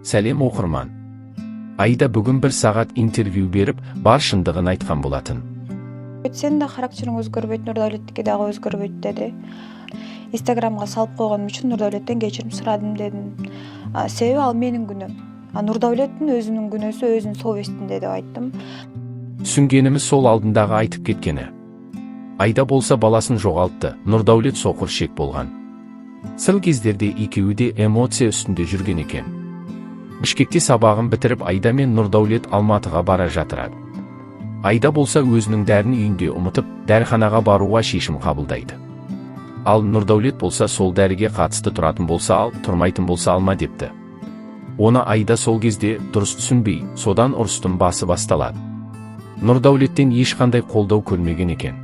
Сәлем оқырман. Айда бүгін 1 сағат интервью беріп, бар шындығын айтқан болатын. Сен де характерің өзгербейді, Нұрдәулеттікі дағы өзгербейді деді. Инстаграмға салып қойғаным үшін Нұрдәулеттен кешірім сұрадым дедім. Себебі ал менің күнім. Нұрдәулеттің өзінің күнөсі өзінің совестінде деп айттым. Түсінгеніміз сол алдындағы айтып кеткені. Айда болса баласын жоғалтты, Нұрдәулет соқыр шек болған. Сыл кездерде екеуі де эмоция үстінде жүрген екен. Бішкекте сабағын бітіріп Айда мен Нұрдәулет Алматыға бара жатырады. Айда болса өзінің дәрін үйінде ұмытып, дәріханаға баруға шешім қабылдайды. Ал Нұрдәулет болса сол дәріге қатысты тұратын болса ал, тұрмайтын болса алма депті. Оны Айда сол кезде дұрыс түсінбей, содан ұрыстың басы басталады. Нұрдәулеттен ешқандай қолдау көрмеген екен.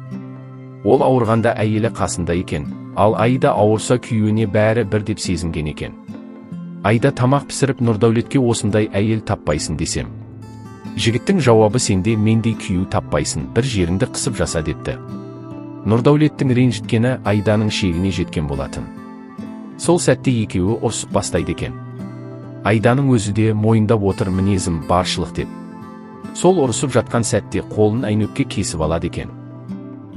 Ол ауырғанда әйелі қасында екен, ал Айда ауырса күйеуіне бәрі бір деп сезінген екен. Айда тамақ пісіріп Нұрдәулетке осындай әйел таппайсың десем. Жігіттің жауабы сенде мендей күйеу таппайсың, бір жеріңді қысып жаса депті. Нұрдәулеттің ренжіткені Айданың шегіне жеткен болатын. Сол сәтте екеуі ұрсып бастайды екен. Айданың өзі де мойындап отыр мінезім баршылық деп. Сол ұрысып жатқан сәтте қолын әйнекке кесіп алады екен.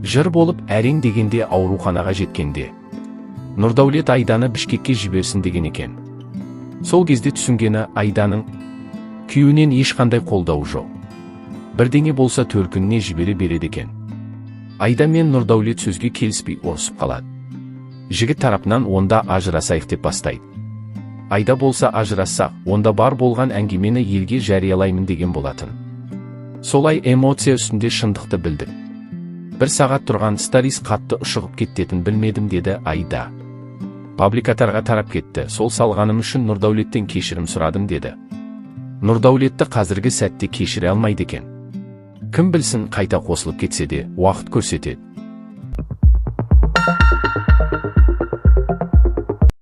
Жыр болып әрең дегенде ауруханаға жеткенде Нұрдәулет Айданы Бішкекке жіберсін деген екен. Сол кезде түсінгені Айданың күйеуінен ешқандай қолдауы жоқ. Бірдеңе болса төркініне жібере береді екен. Айда мен Нұрдәулет сөзге келіспей ұрысып қалады. Жігіт тарапынан онда ажырасайық деп бастайды. Айда болса ажырассақ, онда бар болған әңгімені елге жариялаймын деген болатын. Солай эмоция үстінде шындықты білдік. 1 сағат тұрған сторис қатты ұшығып кететінін білмедім деді Айда. Публикатарға тарап кетті, сол салғаным үшін Нұрдәулеттен кешірім сұрадым деді. Нұрдәулетті қазіргі сәтте кешіре алмайды екен. Кім білсін қайта қосылып кетсе де, уақыт көрсетеді.